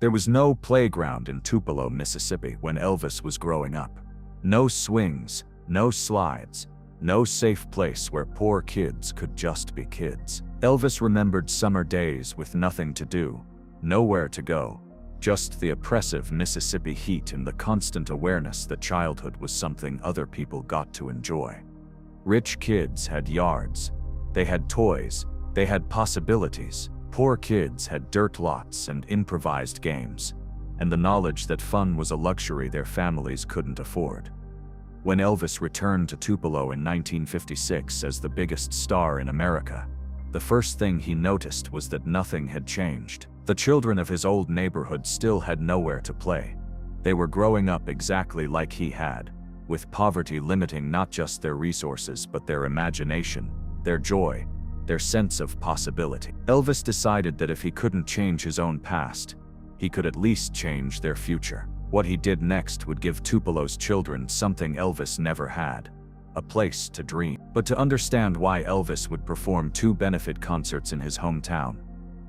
There was no playground in Tupelo, Mississippi when Elvis was growing up. No swings, no slides, no safe place where poor kids could just be kids. Elvis remembered summer days with nothing to do, nowhere to go, just the oppressive Mississippi heat and the constant awareness that childhood was something other people got to enjoy. Rich kids had yards, they had toys, they had possibilities. Poor kids had dirt lots and improvised games, and the knowledge that fun was a luxury their families couldn't afford. When Elvis returned to Tupelo in 1956 as the biggest star in America, the first thing he noticed was that nothing had changed. The children of his old neighborhood still had nowhere to play. They were growing up exactly like he had, with poverty limiting not just their resources but their imagination, their joy, their sense of possibility. Elvis decided that if he couldn't change his own past, he could at least change their future. What he did next would give Tupelo's children something Elvis never had: a place to dream. But to understand why Elvis would perform 2 benefit concerts in his hometown,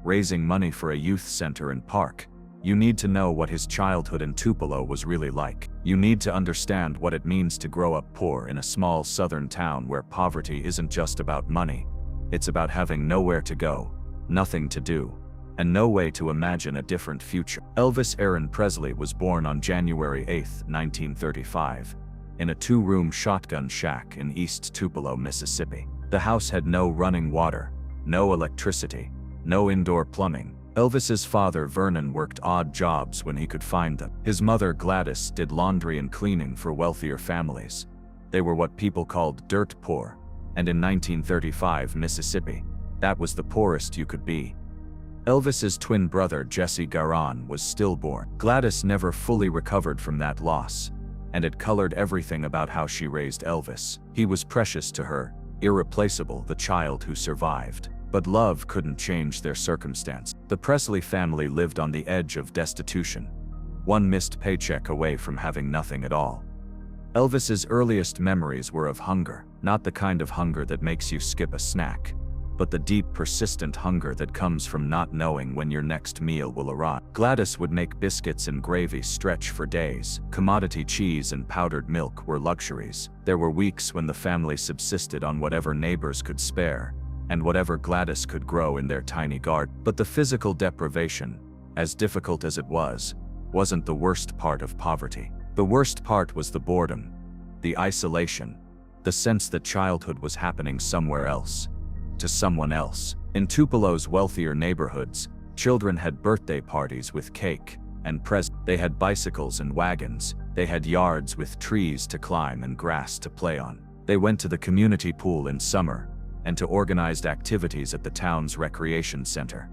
raising money for a youth center and park, you need to know what his childhood in Tupelo was really like. You need to understand what it means to grow up poor in a small southern town where poverty isn't just about money. It's about having nowhere to go, nothing to do, and no way to imagine a different future. Elvis Aaron Presley was born on January 8, 1935, in a 2-room shotgun shack in East Tupelo, Mississippi. The house had no running water, no electricity, no indoor plumbing. Elvis's father Vernon worked odd jobs when he could find them. His mother Gladys did laundry and cleaning for wealthier families. They were what people called dirt poor. And in 1935 Mississippi, that was the poorest you could be. Elvis's twin brother Jesse Garon was stillborn. Gladys never fully recovered from that loss, and it colored everything about how she raised Elvis. He was precious to her, irreplaceable, the child who survived. But love couldn't change their circumstance. The Presley family lived on the edge of destitution, one missed paycheck away from having nothing at all. Elvis's earliest memories were of hunger, not the kind of hunger that makes you skip a snack, but the deep, persistent hunger that comes from not knowing when your next meal will arrive. Gladys would make biscuits and gravy stretch for days. Commodity cheese and powdered milk were luxuries. There were weeks when the family subsisted on whatever neighbors could spare, and whatever Gladys could grow in their tiny garden. But the physical deprivation, as difficult as it was, wasn't the worst part of poverty. The worst part was the boredom, the isolation, the sense that childhood was happening somewhere else, to someone else. In Tupelo's wealthier neighborhoods, children had birthday parties with cake and presents. They had bicycles and wagons. They had yards with trees to climb and grass to play on. They went to the community pool in summer and to organized activities at the town's recreation center.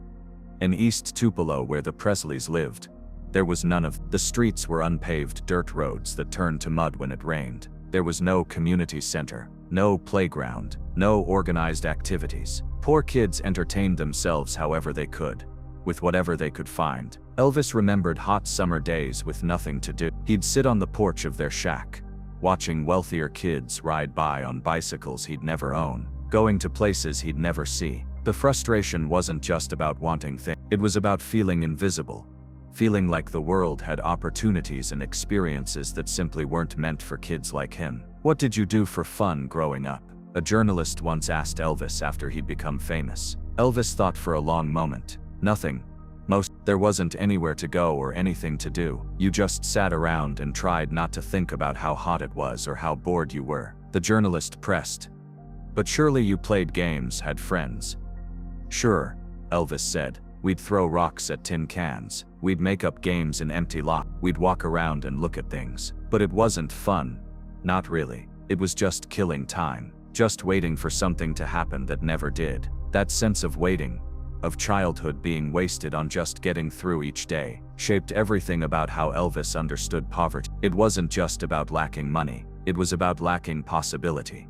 In East Tupelo, where the Presleys lived, there was none of. The streets were unpaved dirt roads that turned to mud when it rained. There was no community center, no playground, no organized activities. Poor kids entertained themselves however they could, with whatever they could find. Elvis remembered hot summer days with nothing to do. He'd sit on the porch of their shack, watching wealthier kids ride by on bicycles he'd never own, going to places he'd never see. The frustration wasn't just about wanting things. It was about feeling invisible, feeling like the world had opportunities and experiences that simply weren't meant for kids like him. What did you do for fun growing up? A journalist once asked Elvis after he'd become famous. Elvis thought for a long moment. Nothing. There wasn't anywhere to go or anything to do. You just sat around and tried not to think about how hot it was or how bored you were. The journalist pressed. But surely you played games, had friends. Sure, Elvis said. We'd throw rocks at tin cans. We'd make up games in empty lots. We'd walk around and look at things. But it wasn't fun. Not really. It was just killing time. Just waiting for something to happen that never did. That sense of waiting, of childhood being wasted on just getting through each day, shaped everything about how Elvis understood poverty. It wasn't just about lacking money. It was about lacking possibility.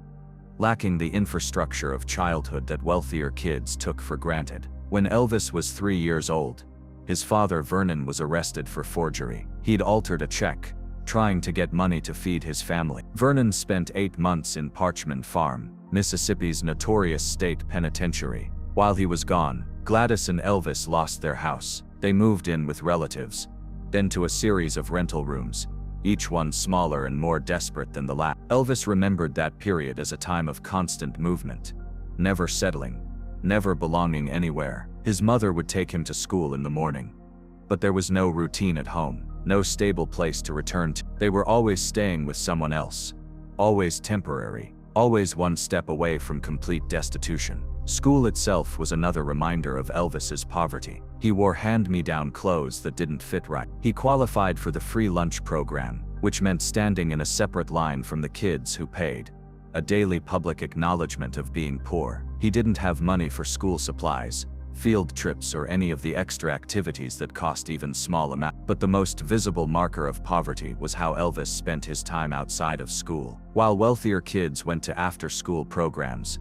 Lacking the infrastructure of childhood that wealthier kids took for granted. When Elvis was 3 years old, his father Vernon was arrested for forgery. He'd altered a check, trying to get money to feed his family. Vernon spent 8 months in Parchman Farm, Mississippi's notorious state penitentiary. While he was gone, Gladys and Elvis lost their house. They moved in with relatives, then to a series of rental rooms, each one smaller and more desperate than the last. Elvis remembered that period as a time of constant movement, never settling, never belonging anywhere. His mother would take him to school in the morning, but there was no routine at home, no stable place to return to. They were always staying with someone else, always temporary, always one step away from complete destitution. School itself was another reminder of Elvis's poverty. He wore hand-me-down clothes that didn't fit right. He qualified for the free lunch program, which meant standing in a separate line from the kids who paid, a daily public acknowledgement of being poor. He didn't have money for school supplies, field trips, or any of the extra activities that cost even small amounts. But the most visible marker of poverty was how Elvis spent his time outside of school. While wealthier kids went to after-school programs,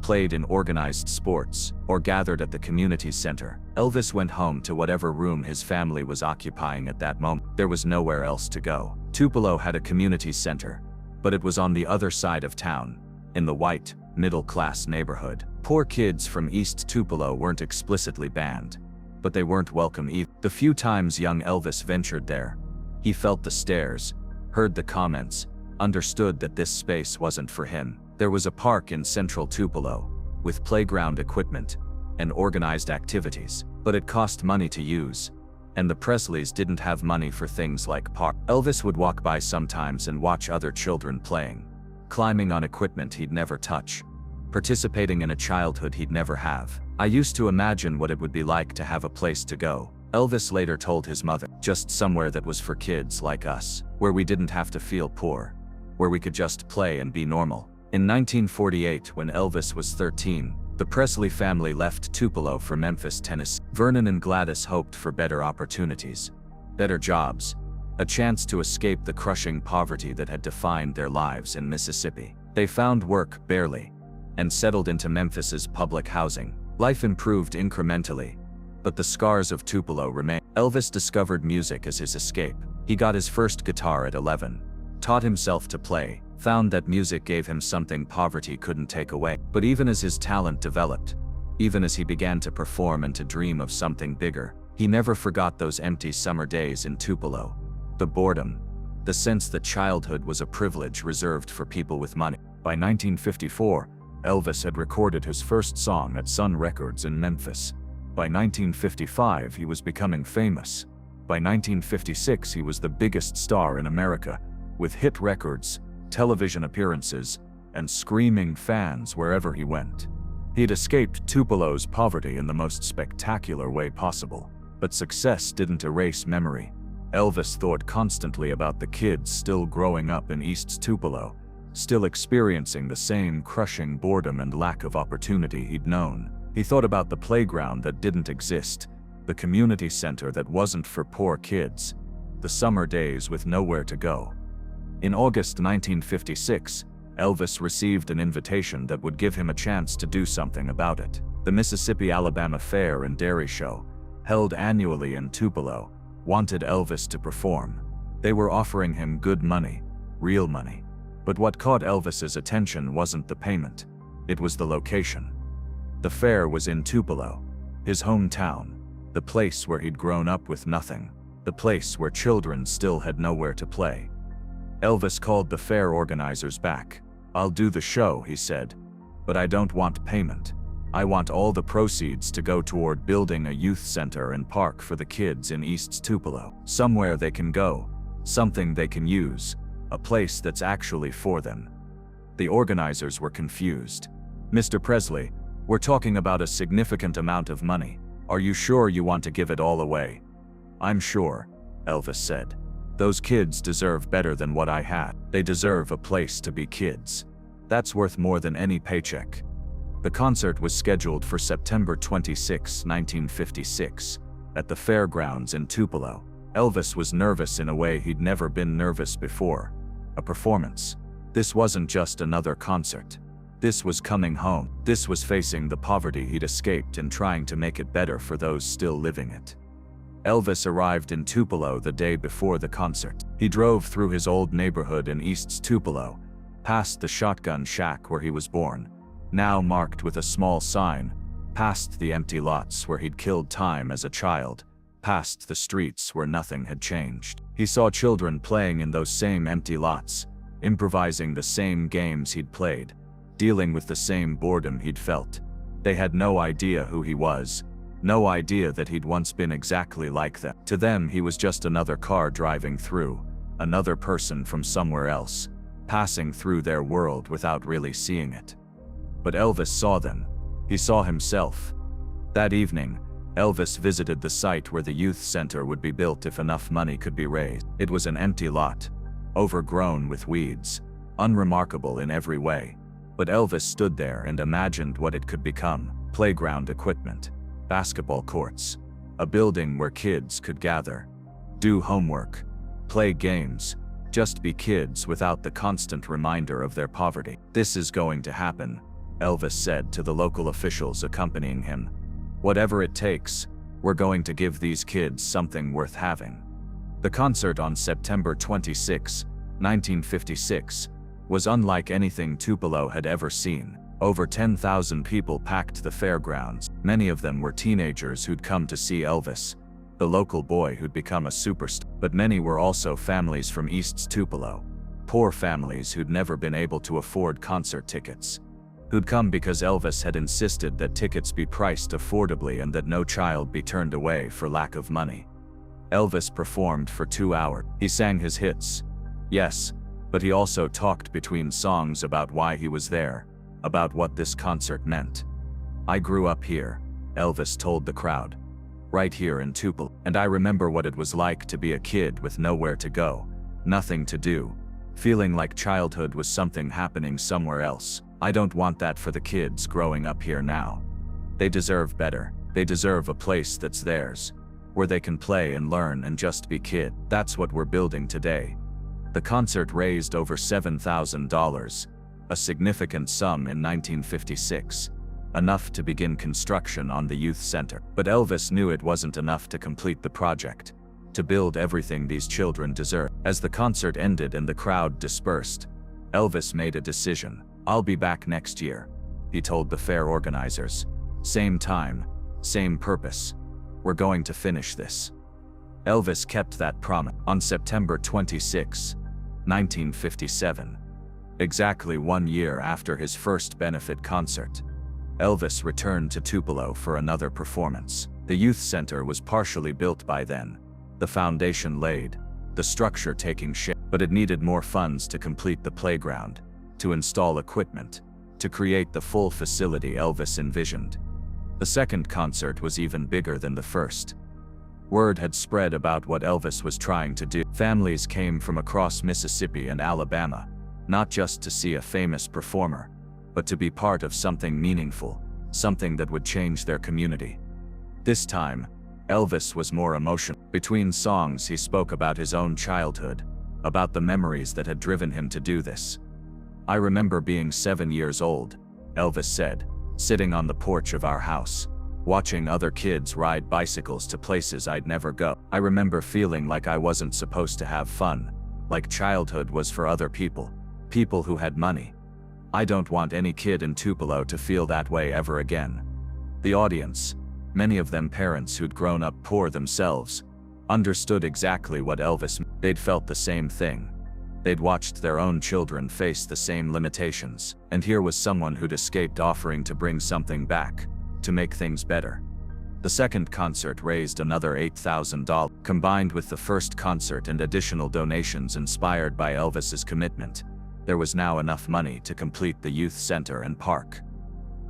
played in organized sports, or gathered at the community center, Elvis went home to whatever room his family was occupying at that moment. There was nowhere else to go. Tupelo had a community center, but it was on the other side of town, in the white, middle-class neighborhood. Poor kids from East Tupelo weren't explicitly banned, but they weren't welcome either. The few times young Elvis ventured there, he felt the stares, heard the comments, understood that this space wasn't for him. There was a park in central Tupelo, with playground equipment and organized activities, but it cost money to use, and the Presleys didn't have money for things like park. Elvis would walk by sometimes and watch other children playing, climbing on equipment he'd never touch, participating in a childhood he'd never have. "I used to imagine what it would be like to have a place to go," Elvis later told his mother. "Just somewhere that was for kids like us, where we didn't have to feel poor, where we could just play and be normal." In 1948, when Elvis was 13, the Presley family left Tupelo for Memphis, Tennessee. Vernon and Gladys hoped for better opportunities, better jobs, a chance to escape the crushing poverty that had defined their lives in Mississippi. They found work, barely, and settled into Memphis's public housing. Life improved incrementally, but the scars of Tupelo remained. Elvis discovered music as his escape. He got his first guitar at 11, taught himself to play, found that music gave him something poverty couldn't take away. But even as his talent developed, even as he began to perform and to dream of something bigger, he never forgot those empty summer days in Tupelo. The boredom, the sense that childhood was a privilege reserved for people with money. By 1954, Elvis had recorded his first song at Sun Records in Memphis. By 1955, he was becoming famous. By 1956, he was the biggest star in America, with hit records, television appearances, and screaming fans wherever he went. He'd escaped Tupelo's poverty in the most spectacular way possible. But success didn't erase memory. Elvis thought constantly about the kids still growing up in East Tupelo, still experiencing the same crushing boredom and lack of opportunity he'd known. He thought about the playground that didn't exist, the community center that wasn't for poor kids, the summer days with nowhere to go. In August 1956, Elvis received an invitation that would give him a chance to do something about it. The Mississippi-Alabama Fair and Dairy Show, held annually in Tupelo, wanted Elvis to perform. They were offering him good money, real money. But what caught Elvis's attention wasn't the payment, it was the location. The fair was in Tupelo, his hometown, the place where he'd grown up with nothing, the place where children still had nowhere to play. Elvis called the fair organizers back. "I'll do the show," he said, "but I don't want payment. I want all the proceeds to go toward building a youth center and park for the kids in East Tupelo. Somewhere they can go, something they can use, a place that's actually for them." The organizers were confused. "Mr. Presley, we're talking about a significant amount of money. Are you sure you want to give it all away?" "I'm sure," Elvis said. "Those kids deserve better than what I had. They deserve a place to be kids. That's worth more than any paycheck." The concert was scheduled for September 26, 1956, at the fairgrounds in Tupelo. Elvis was nervous in a way he'd never been nervous before. A performance. This wasn't just another concert. This was coming home. This was facing the poverty he'd escaped and trying to make it better for those still living it. Elvis arrived in Tupelo the day before the concert. He drove through his old neighborhood in East Tupelo, past the shotgun shack where he was born, now marked with a small sign, past the empty lots where he'd killed time as a child, past the streets where nothing had changed. He saw children playing in those same empty lots, improvising the same games he'd played, dealing with the same boredom he'd felt. They had no idea who he was, no idea that he'd once been exactly like them. To them, he was just another car driving through, another person from somewhere else, passing through their world without really seeing it. But Elvis saw them. He saw himself. That evening, Elvis visited the site where the youth center would be built if enough money could be raised. It was an empty lot, overgrown with weeds, unremarkable in every way. But Elvis stood there and imagined what it could become: playground equipment, basketball courts, a building where kids could gather, do homework, play games, just be kids without the constant reminder of their poverty. "This is going to happen," Elvis said to the local officials accompanying him. "Whatever it takes, we're going to give these kids something worth having." The concert on September 26, 1956, was unlike anything Tupelo had ever seen. Over 10,000 people packed the fairgrounds. Many of them were teenagers who'd come to see Elvis, the local boy who'd become a superstar. But many were also families from East Tupelo, poor families who'd never been able to afford concert tickets, who'd come because Elvis had insisted that tickets be priced affordably and that no child be turned away for lack of money. Elvis performed for 2 hours. He sang his hits, yes, but he also talked between songs about why he was there, about what this concert meant. "I grew up here," Elvis told the crowd, "right here in Tupelo, and I remember what it was like to be a kid with nowhere to go, nothing to do, feeling like childhood was something happening somewhere else. I don't want that for the kids growing up here now. They deserve better. They deserve a place that's theirs, where they can play and learn and just be kid. That's what we're building today." The concert raised over $7,000, a significant sum in 1956, enough to begin construction on the youth center. But Elvis knew it wasn't enough to complete the project, to build everything these children deserve. As the concert ended and the crowd dispersed, Elvis made a decision. "I'll be back next year," he told the fair organizers. "Same time, same purpose. We're going to finish this." Elvis kept that promise. On September 26, 1957, exactly 1 year after his first benefit concert, Elvis returned to Tupelo for another performance. The youth center was partially built by then, the foundation laid, the structure taking shape, but it needed more funds to complete the playground, to install equipment, to create the full facility Elvis envisioned. The second concert was even bigger than the first. Word had spread about what Elvis was trying to do. Families came from across Mississippi and Alabama, not just to see a famous performer, but to be part of something meaningful, something that would change their community. This time, Elvis was more emotional. Between songs, he spoke about his own childhood, about the memories that had driven him to do this. "I remember being 7 years old," Elvis said, "sitting on the porch of our house, watching other kids ride bicycles to places I'd never go. I remember feeling like I wasn't supposed to have fun, like childhood was for other people, people who had money. I don't want any kid in Tupelo to feel that way ever again." The audience, many of them parents who'd grown up poor themselves, understood exactly what Elvis meant. They'd felt the same thing. They'd watched their own children face the same limitations, and here was someone who'd escaped offering to bring something back, to make things better. The second concert raised another $8,000. Combined with the first concert and additional donations inspired by Elvis's commitment, there was now enough money to complete the youth center and park.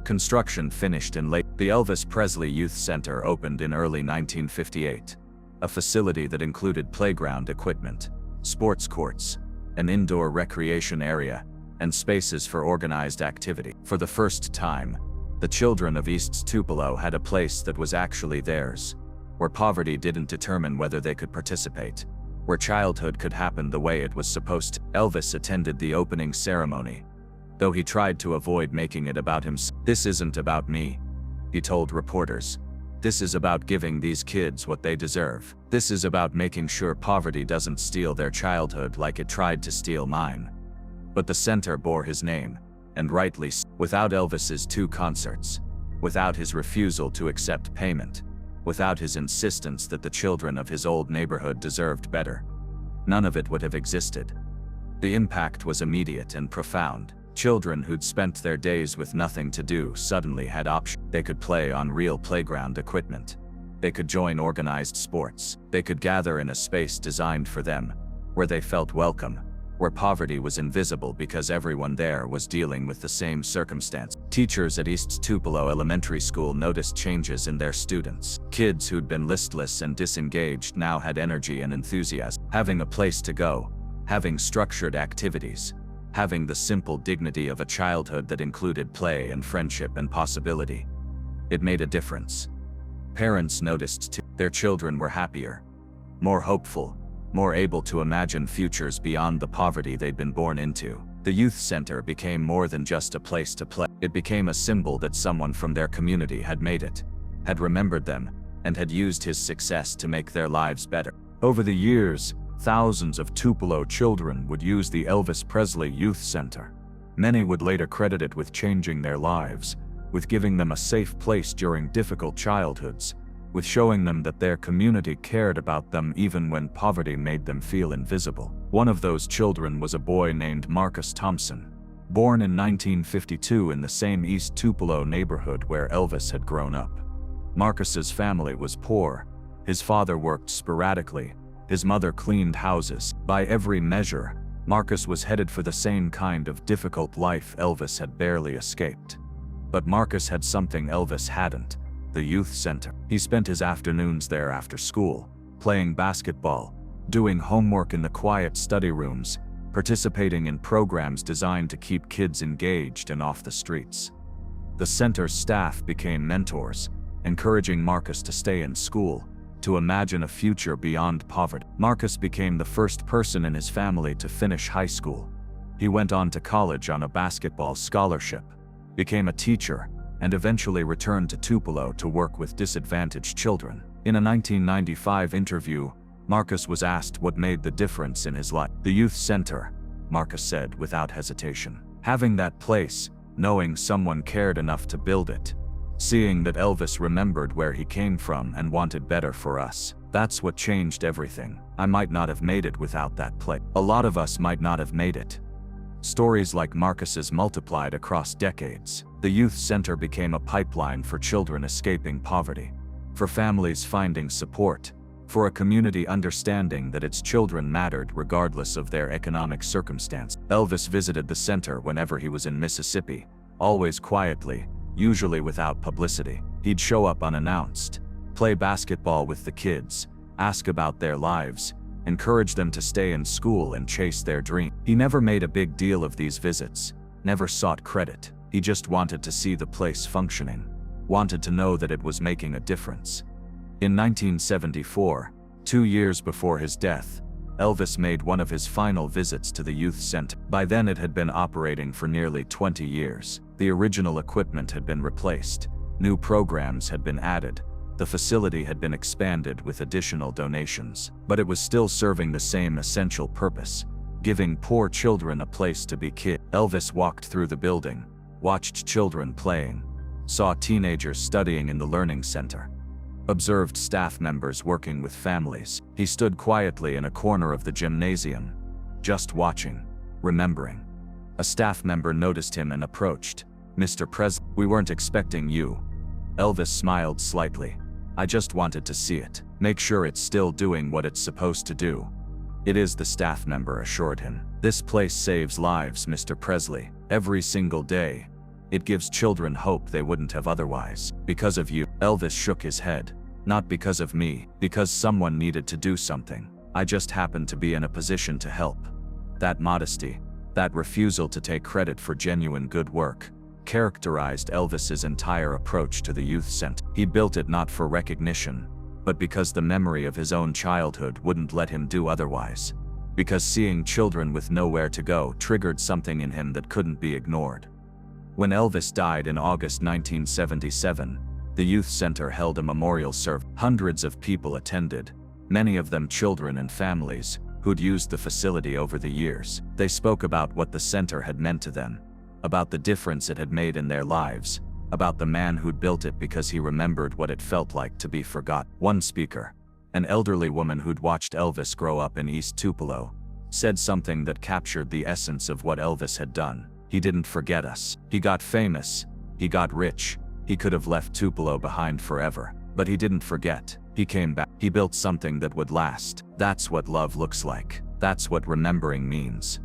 Construction finished in late. The Elvis Presley Youth Center opened in early 1958, a facility that included playground equipment, sports courts, an indoor recreation area, and spaces for organized activity. For the first time, the children of East Tupelo had a place that was actually theirs, where poverty didn't determine whether they could participate, where childhood could happen the way it was supposed to. Elvis attended the opening ceremony, though he tried to avoid making it about himself. "This isn't about me," he told reporters. "This is about giving these kids what they deserve. This is about making sure poverty doesn't steal their childhood like it tried to steal mine." But the center bore his name, and rightly so. Without Elvis's 2 concerts, without his refusal to accept payment, without his insistence that the children of his old neighborhood deserved better, none of it would have existed. The impact was immediate and profound. Children who'd spent their days with nothing to do suddenly had options. They could play on real playground equipment. They could join organized sports. They could gather in a space designed for them, where they felt welcome, where poverty was invisible because everyone there was dealing with the same circumstance. Teachers at East Tupelo Elementary School noticed changes in their students. Kids who'd been listless and disengaged now had energy and enthusiasm, having a place to go, having structured activities, having the simple dignity of a childhood that included play and friendship and possibility. It made a difference. Parents noticed too. Their children were happier, more hopeful, more able to imagine futures beyond the poverty they'd been born into. The youth center became more than just a place to play. It became a symbol that someone from their community had made it, had remembered them, and had used his success to make their lives better. Over the years, thousands of Tupelo children would use the Elvis Presley Youth Center. Many would later credit it with changing their lives, with giving them a safe place during difficult childhoods, with showing them that their community cared about them even when poverty made them feel invisible. One of those children was a boy named Marcus Thompson, born in 1952 in the same East Tupelo neighborhood where Elvis had grown up. Marcus's family was poor. His father worked sporadically. His mother cleaned houses. By every measure, Marcus was headed for the same kind of difficult life Elvis had barely escaped. But Marcus had something Elvis hadn't: the youth center. He spent his afternoons there after school, playing basketball, doing homework in the quiet study rooms, participating in programs designed to keep kids engaged and off the streets. The center's staff became mentors, encouraging Marcus to stay in school, to imagine a future beyond poverty. Marcus became the first person in his family to finish high school. He went on to college on a basketball scholarship, became a teacher, and eventually returned to Tupelo to work with disadvantaged children. In a 1995 interview, Marcus was asked what made the difference in his life. "The youth center," Marcus said without hesitation. "Having that place, knowing someone cared enough to build it, seeing that Elvis remembered where he came from and wanted better for us. That's what changed everything. I might not have made it without that place. A lot of us might not have made it." Stories like Marcus's multiplied across decades. The youth center became a pipeline for children escaping poverty, for families finding support, for a community understanding that its children mattered regardless of their economic circumstance. Elvis visited the center whenever he was in Mississippi, always quietly, usually without publicity. He'd show up unannounced, play basketball with the kids, ask about their lives, encourage them to stay in school and chase their dream. He never made a big deal of these visits, never sought credit. He just wanted to see the place functioning, wanted to know that it was making a difference. In 1974, 2 years before his death, Elvis made one of his final visits to the youth center. By then it had been operating for nearly 20 years. The original equipment had been replaced, new programs had been added, the facility had been expanded with additional donations. But it was still serving the same essential purpose: giving poor children a place to be kids. Elvis walked through the building, watched children playing, saw teenagers studying in the learning center, observed staff members working with families. He stood quietly in a corner of the gymnasium, just watching, remembering. A staff member noticed him and approached. "Mr. Presley, we weren't expecting you." Elvis smiled slightly. "I just wanted to see it, make sure it's still doing what it's supposed to do." "It is," the staff member assured him. "This place saves lives, Mr. Presley, every single day. It gives children hope they wouldn't have otherwise. Because of you." Elvis shook his head. "Not because of me, because someone needed to do something. I just happened to be in a position to help." That modesty, that refusal to take credit for genuine good work, characterized Elvis's entire approach to the youth center. He built it not for recognition, but because the memory of his own childhood wouldn't let him do otherwise. Because seeing children with nowhere to go triggered something in him that couldn't be ignored. When Elvis died in August 1977, the youth center held a memorial service. Hundreds of people attended, many of them children and families who'd used the facility over the years. They spoke about what the center had meant to them, about the difference it had made in their lives, about the man who'd built it because he remembered what it felt like to be forgotten. One speaker, an elderly woman who'd watched Elvis grow up in East Tupelo, said something that captured the essence of what Elvis had done. He didn't forget us. He got famous. He got rich. He could have left Tupelo behind forever. But he didn't forget. He came back. He built something that would last. That's what love looks like. That's what remembering means.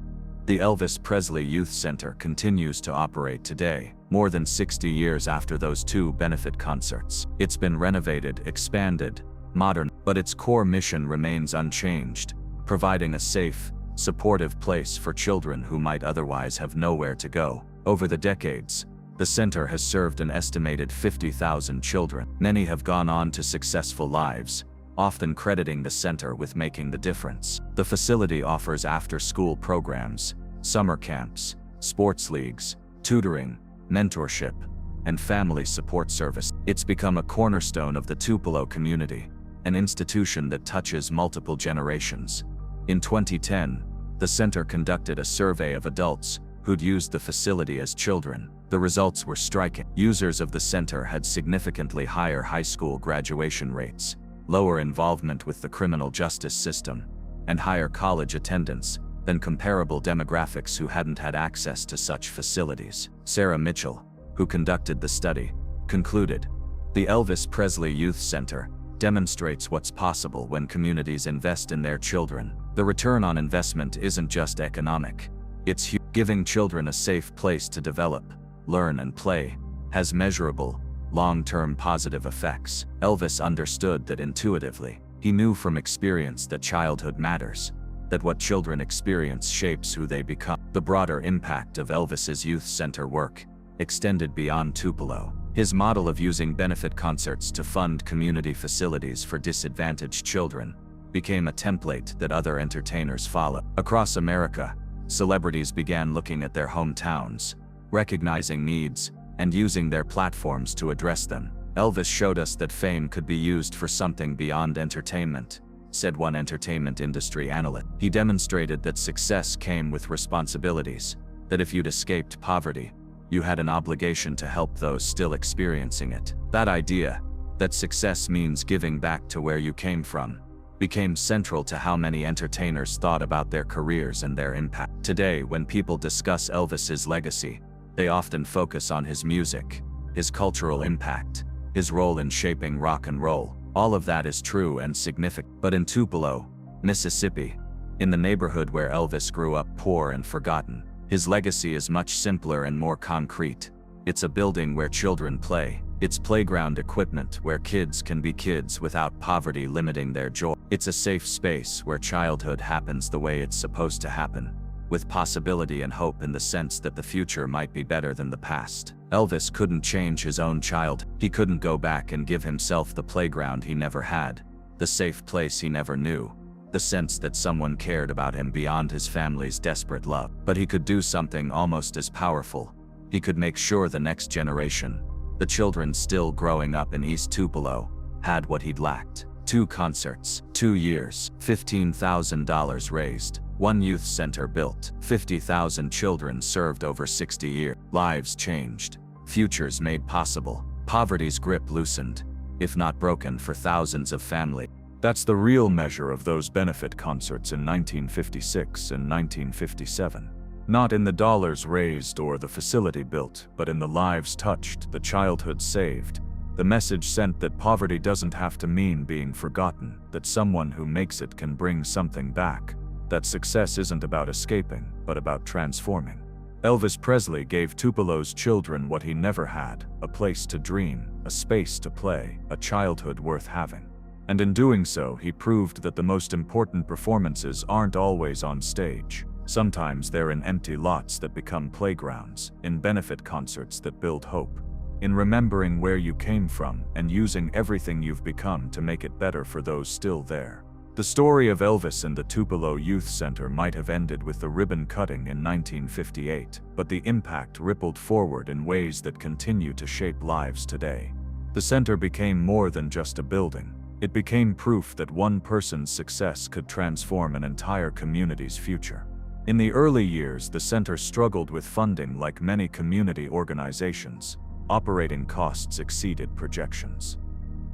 The Elvis Presley Youth Center continues to operate today, more than 60 years after those two benefit concerts. It's been renovated, expanded, modern, but its core mission remains unchanged, providing a safe, supportive place for children who might otherwise have nowhere to go. Over the decades, the center has served an estimated 50,000 children. Many have gone on to successful lives, often crediting the center with making the difference. The facility offers after-school programs, summer camps, sports leagues, tutoring, mentorship, and family support service. It's become a cornerstone of the Tupelo community, an institution that touches multiple generations. In 2010, the center conducted a survey of adults who'd used the facility as children. The results were striking. Users of the center had significantly higher high school graduation rates, lower involvement with the criminal justice system, and higher college attendance than comparable demographics who hadn't had access to such facilities. Sarah Mitchell, who conducted the study, concluded, "The Elvis Presley Youth Center demonstrates what's possible when communities invest in their children. The return on investment isn't just economic. It's huge. Giving children a safe place to develop, learn and play has measurable, long-term positive effects." Elvis understood that intuitively. He knew from experience that childhood matters, that what children experience shapes who they become. The broader impact of Elvis's youth center work extended beyond Tupelo. His model of using benefit concerts to fund community facilities for disadvantaged children became a template that other entertainers followed. Across America, celebrities began looking at their hometowns, recognizing needs, and using their platforms to address them. "Elvis showed us that fame could be used for something beyond entertainment," said one entertainment industry analyst. "He demonstrated that success came with responsibilities, that if you'd escaped poverty, you had an obligation to help those still experiencing it." That idea, that success means giving back to where you came from, became central to how many entertainers thought about their careers and their impact. Today, when people discuss Elvis's legacy, they often focus on his music, his cultural impact, his role in shaping rock and roll. All of that is true and significant. But in Tupelo, Mississippi, in the neighborhood where Elvis grew up poor and forgotten, his legacy is much simpler and more concrete. It's a building where children play. It's playground equipment where kids can be kids without poverty limiting their joy. It's a safe space where childhood happens the way it's supposed to happen, with possibility and hope in the sense that the future might be better than the past. Elvis couldn't change his own child. He couldn't go back and give himself the playground he never had, the safe place he never knew, the sense that someone cared about him beyond his family's desperate love. But he could do something almost as powerful. He could make sure the next generation, the children still growing up in East Tupelo, had what he'd lacked. 2 concerts, 2 years, $15,000 raised, 1 youth center built, 50,000 children served over 60 years. Lives changed, futures made possible, poverty's grip loosened, if not broken, for thousands of families. That's the real measure of those benefit concerts in 1956 and 1957. Not in the dollars raised or the facility built, but in the lives touched, the childhood saved, the message sent that poverty doesn't have to mean being forgotten, that someone who makes it can bring something back, that success isn't about escaping, but about transforming. Elvis Presley gave Tupelo's children what he never had: a place to dream, a space to play, a childhood worth having. And in doing so, he proved that the most important performances aren't always on stage. Sometimes they're in empty lots that become playgrounds, in benefit concerts that build hope, in remembering where you came from and using everything you've become to make it better for those still there. The story of Elvis and the Tupelo Youth Center might have ended with the ribbon cutting in 1958, but the impact rippled forward in ways that continue to shape lives today. The center became more than just a building. It became proof that one person's success could transform an entire community's future. In the early years, the center struggled with funding like many community organizations. Operating costs exceeded projections.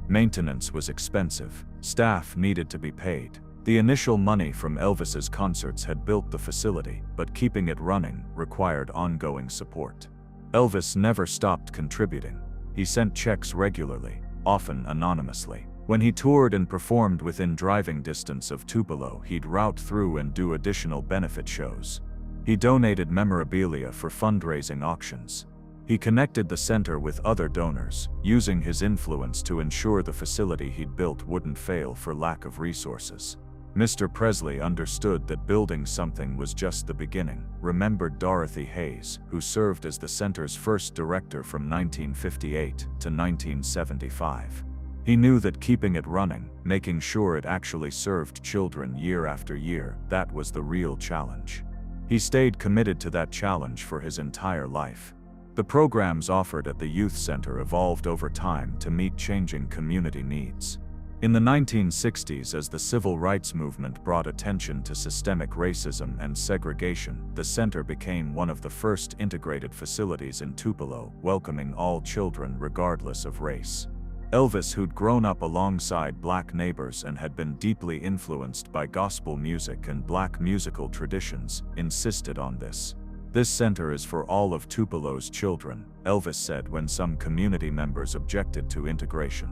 Maintenance was expensive. Staff needed to be paid. The initial money from Elvis's concerts had built the facility, but keeping it running required ongoing support. Elvis never stopped contributing. He sent checks regularly, often anonymously. When he toured and performed within driving distance of Tupelo, he'd route through and do additional benefit shows. He donated memorabilia for fundraising auctions. He connected the center with other donors, using his influence to ensure the facility he'd built wouldn't fail for lack of resources. Mr. Presley understood that building something was just the beginning, remembered Dorothy Hayes, who served as the center's first director from 1958 to 1975. He knew that keeping it running, making sure it actually served children year after year, that was the real challenge. He stayed committed to that challenge for his entire life. The programs offered at the youth center evolved over time to meet changing community needs. In the 1960s, as the civil rights movement brought attention to systemic racism and segregation, the center became one of the first integrated facilities in Tupelo, welcoming all children regardless of race. Elvis, who'd grown up alongside black neighbors and had been deeply influenced by gospel music and black musical traditions, insisted on this. "This center is for all of Tupelo's children," Elvis said when some community members objected to integration.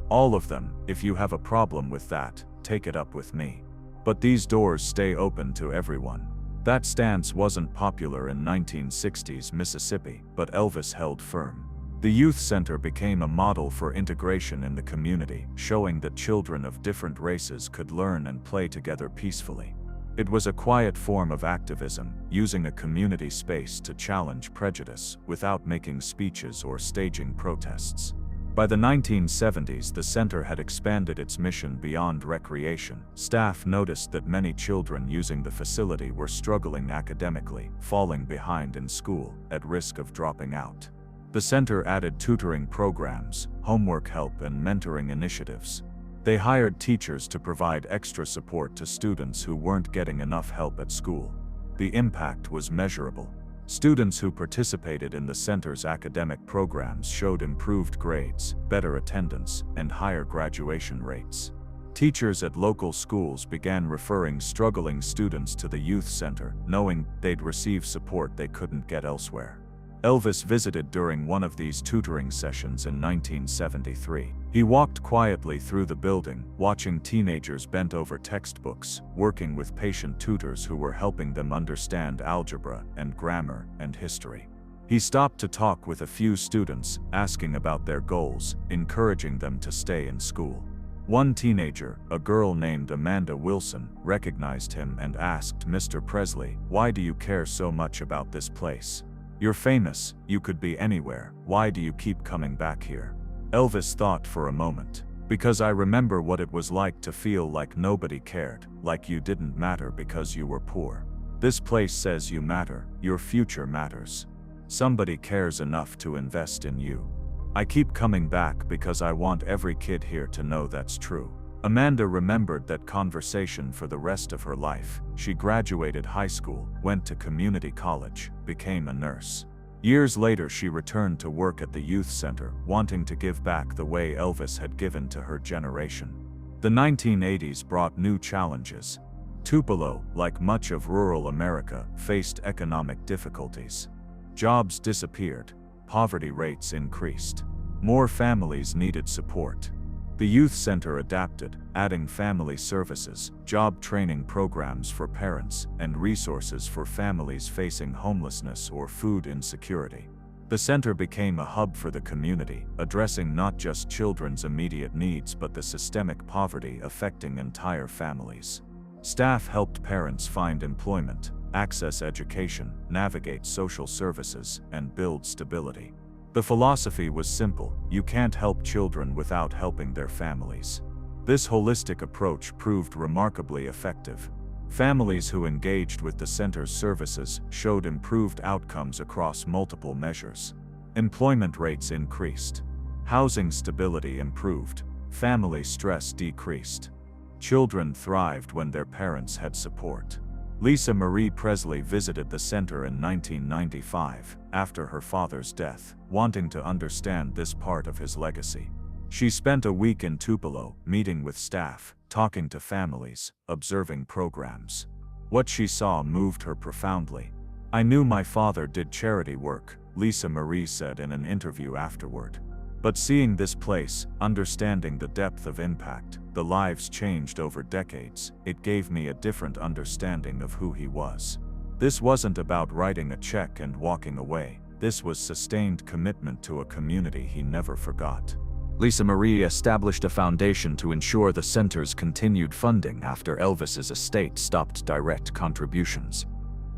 "All of them. If you have a problem with that, take it up with me. But these doors stay open to everyone." That stance wasn't popular in 1960s Mississippi, but Elvis held firm. The youth center became a model for integration in the community, showing that children of different races could learn and play together peacefully. It was a quiet form of activism, using a community space to challenge prejudice without making speeches or staging protests. By the 1970s, the center had expanded its mission beyond recreation. Staff noticed that many children using the facility were struggling academically, falling behind in school, at risk of dropping out. The center added tutoring programs, homework help, and mentoring initiatives. They hired teachers to provide extra support to students who weren't getting enough help at school. The impact was measurable. Students who participated in the center's academic programs showed improved grades, better attendance, and higher graduation rates. Teachers at local schools began referring struggling students to the youth center, knowing they'd receive support they couldn't get elsewhere. Elvis visited during one of these tutoring sessions in 1973. He walked quietly through the building, watching teenagers bent over textbooks, working with patient tutors who were helping them understand algebra and grammar and history. He stopped to talk with a few students, asking about their goals, encouraging them to stay in school. One teenager, a girl named Amanda Wilson, recognized him and asked Mr. Presley, "Why do you care so much about this place? You're famous, you could be anywhere, why do you keep coming back here?" Elvis thought for a moment. "Because I remember what it was like to feel like nobody cared, like you didn't matter because you were poor. This place says you matter, your future matters. Somebody cares enough to invest in you. I keep coming back because I want every kid here to know that's true." Amanda remembered that conversation for the rest of her life. She graduated high school, went to community college, became a nurse. Years later, she returned to work at the youth center, wanting to give back the way Elvis had given to her generation. The 1980s brought new challenges. Tupelo, like much of rural America, faced economic difficulties. Jobs disappeared, poverty rates increased. More families needed support. The youth center adapted, adding family services, job training programs for parents, and resources for families facing homelessness or food insecurity. The center became a hub for the community, addressing not just children's immediate needs but the systemic poverty affecting entire families. Staff helped parents find employment, access education, navigate social services, and build stability. The philosophy was simple: you can't help children without helping their families. This holistic approach proved remarkably effective. Families who engaged with the center's services showed improved outcomes across multiple measures. Employment rates increased. Housing stability improved. Family stress decreased. Children thrived when their parents had support. Lisa Marie Presley visited the center in 1995, after her father's death, wanting to understand this part of his legacy. She spent a week in Tupelo, meeting with staff, talking to families, observing programs. What she saw moved her profoundly. "I knew my father did charity work," Lisa Marie said in an interview afterward. "But seeing this place, understanding the depth of impact, the lives changed over decades, it gave me a different understanding of who he was." This wasn't about writing a check and walking away. This was sustained commitment to a community he never forgot. Lisa Marie established a foundation to ensure the center's continued funding after Elvis's estate stopped direct contributions.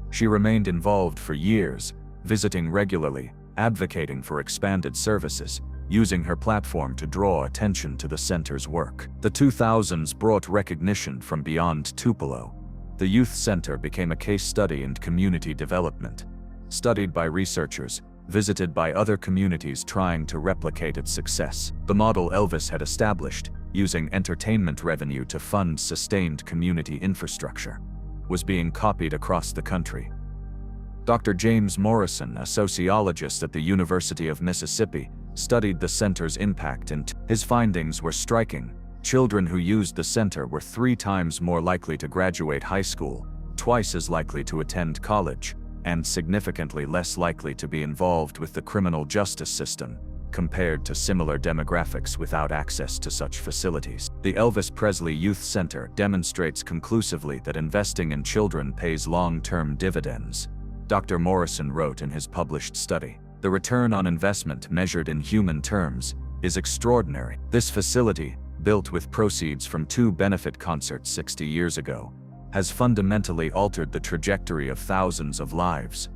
She remained involved for years, visiting regularly, advocating for expanded services, using her platform to draw attention to the center's work. The 2000s brought recognition from beyond Tupelo. The youth center became a case study in community development, studied by researchers, visited by other communities trying to replicate its success. The model Elvis had established, using entertainment revenue to fund sustained community infrastructure, was being copied across the country. Dr. James Morrison, a sociologist at the University of Mississippi, studied the center's impact, and his findings were striking. Children who used the center were 3 times more likely to graduate high school, twice as likely to attend college, and significantly less likely to be involved with the criminal justice system, compared to similar demographics without access to such facilities. The Elvis Presley Youth Center demonstrates conclusively that investing in children pays long-term dividends. Dr. Morrison wrote in his published study, "The return on investment measured in human terms is extraordinary." This facility, built with proceeds from 2 benefit concerts 60 years ago, has fundamentally altered the trajectory of thousands of lives.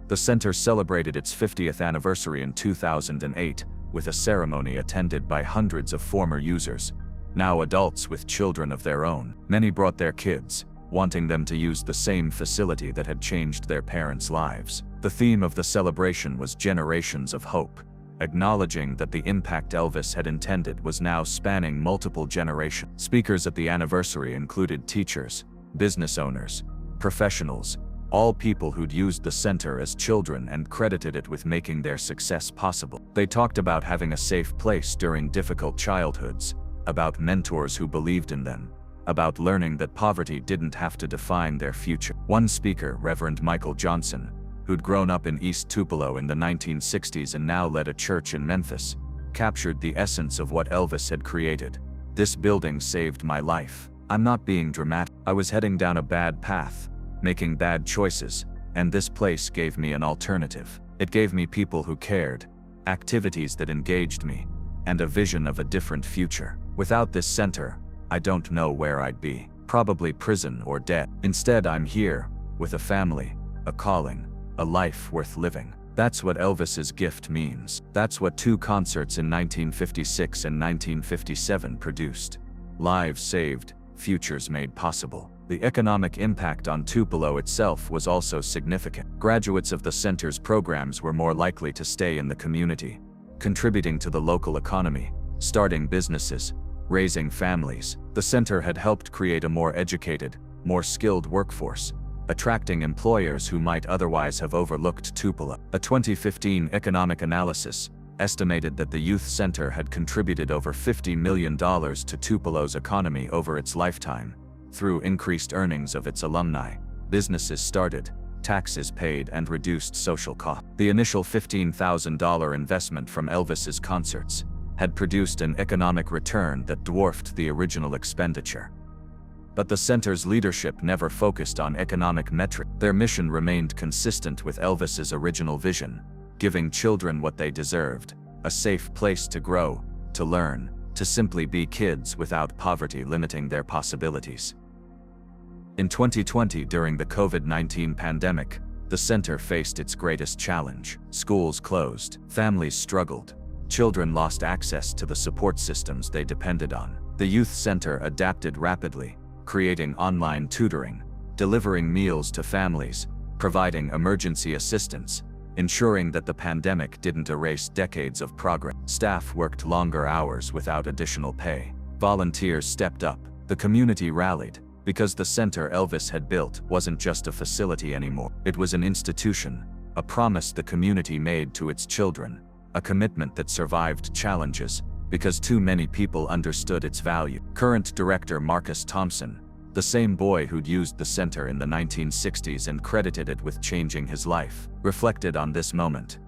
The center celebrated its 50th anniversary in 2008, with a ceremony attended by hundreds of former users, now adults with children of their own. Many brought their kids, wanting them to use the same facility that had changed their parents' lives. The theme of the celebration was generations of hope, acknowledging that the impact Elvis had intended was now spanning multiple generations. Speakers at the anniversary included teachers, business owners, professionals, all people who'd used the center as children and credited it with making their success possible. They talked about having a safe place during difficult childhoods, about mentors who believed in them, about learning that poverty didn't have to define their future. One speaker, Reverend Michael Johnson, who'd grown up in East Tupelo in the 1960s and now led a church in Memphis, captured the essence of what Elvis had created. "This building saved my life. I'm not being dramatic. I was heading down a bad path, making bad choices, and this place gave me an alternative. It gave me people who cared, activities that engaged me, and a vision of a different future. Without this center, I don't know where I'd be. Probably prison or dead. Instead, I'm here, with a family, a calling, a life worth living." That's what Elvis's gift means. That's what 2 concerts in 1956 and 1957 produced. Lives saved, futures made possible. The economic impact on Tupelo itself was also significant. Graduates of the center's programs were more likely to stay in the community, contributing to the local economy, starting businesses, raising families. The center had helped create a more educated, more skilled workforce, attracting employers who might otherwise have overlooked Tupelo. A 2015 economic analysis estimated that the youth center had contributed over $50 million to Tupelo's economy over its lifetime, through increased earnings of its alumni, businesses started, taxes paid, and reduced social costs. The initial $15,000 investment from Elvis's concerts had produced an economic return that dwarfed the original expenditure. But the center's leadership never focused on economic metrics. Their mission remained consistent with Elvis's original vision, giving children what they deserved, a safe place to grow, to learn, to simply be kids without poverty limiting their possibilities. In 2020, during the COVID-19 pandemic, the center faced its greatest challenge. Schools closed, families struggled, children lost access to the support systems they depended on. The youth center adapted rapidly, creating online tutoring, delivering meals to families, providing emergency assistance, ensuring that the pandemic didn't erase decades of progress. Staff worked longer hours without additional pay. Volunteers stepped up, the community rallied, Because the center Elvis had built wasn't just a facility anymore. It was an institution, a promise the community made to its children, a commitment that survived challenges because too many people understood its value. Current director Marcus Thompson, the same boy who'd used the center in the 1960s and credited it with changing his life, reflected on this moment.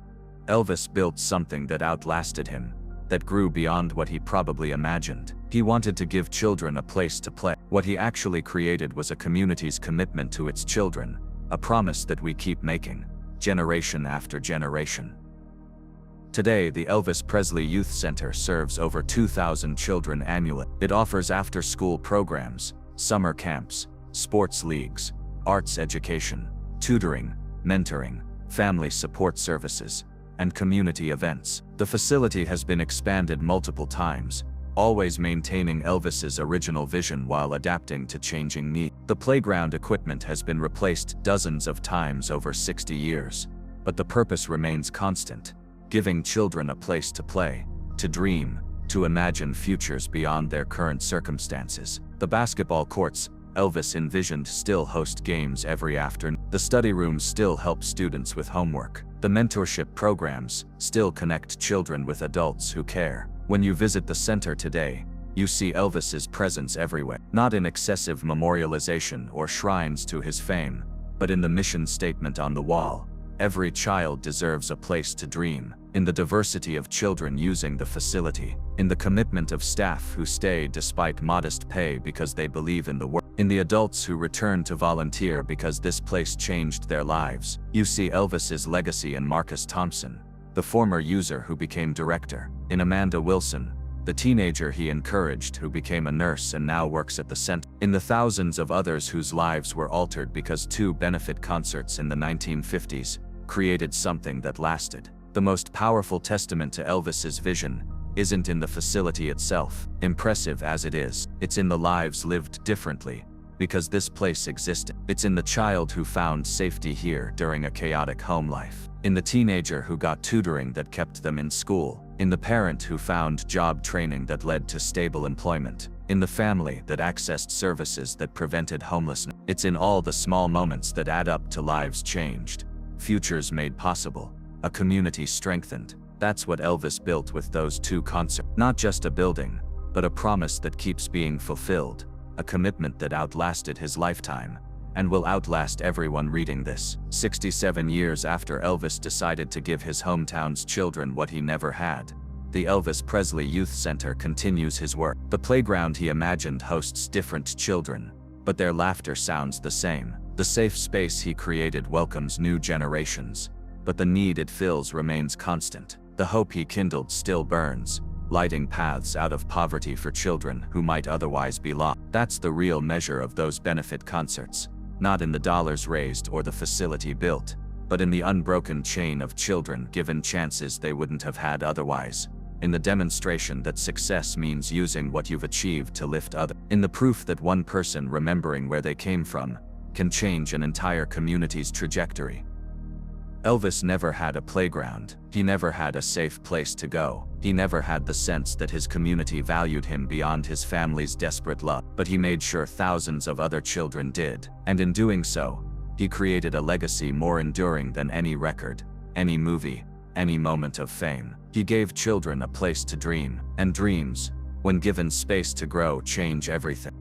Elvis built something that outlasted him, that grew beyond what he probably imagined. He wanted to give children a place to play. What he actually created was a community's commitment to its children, a promise that we keep making, generation after generation. Today, the Elvis Presley Youth Center serves over 2,000 children annually. It offers after-school programs, summer camps, sports leagues, arts education, tutoring, mentoring, family support services, and community events. The facility has been expanded multiple times, always maintaining Elvis's original vision while adapting to changing needs. The playground equipment has been replaced dozens of times over 60 years, but the purpose remains constant, giving children a place to play, to dream, to imagine futures beyond their current circumstances. The basketball courts Elvis envisioned still host games every afternoon. The study rooms still help students with homework. The mentorship programs still connect children with adults who care. When you visit the center today, you see Elvis's presence everywhere, not in excessive memorialization or shrines to his fame, but in the mission statement on the wall. Every child deserves a place to dream. In the diversity of children using the facility, in the commitment of staff who stay despite modest pay because they believe in the work, in the adults who return to volunteer because this place changed their lives, you see Elvis's legacy in Marcus Thompson, the former user who became director, in Amanda Wilson, the teenager he encouraged who became a nurse and now works at the center, in the thousands of others whose lives were altered because two benefit concerts in the 1950s created something that lasted. The most powerful testament to Elvis's vision isn't in the facility itself, impressive as it is. It's in the lives lived differently, because this place existed. It's in the child who found safety here during a chaotic home life, in the teenager who got tutoring that kept them in school, in the parent who found job training that led to stable employment, in the family that accessed services that prevented homelessness. It's in all the small moments that add up to lives changed, futures made possible, a community strengthened. That's what Elvis built with those two concerts. Not just a building, but a promise that keeps being fulfilled, a commitment that outlasted his lifetime, and will outlast everyone reading this. 67 years after Elvis decided to give his hometown's children what he never had, the Elvis Presley Youth Center continues his work. The playground he imagined hosts different children, but their laughter sounds the same. The safe space he created welcomes new generations, but the need it fills remains constant. The hope he kindled still burns, lighting paths out of poverty for children who might otherwise be lost. That's the real measure of those benefit concerts, not in the dollars raised or the facility built, but in the unbroken chain of children given chances they wouldn't have had otherwise, in the demonstration that success means using what you've achieved to lift others, in the proof that one person remembering where they came from can change an entire community's trajectory. Elvis never had a playground. He never had a safe place to go. He never had the sense that his community valued him beyond his family's desperate love. But he made sure thousands of other children did. And in doing so, he created a legacy more enduring than any record, any movie, any moment of fame. He gave children a place to dream. And dreams, when given space to grow, change everything.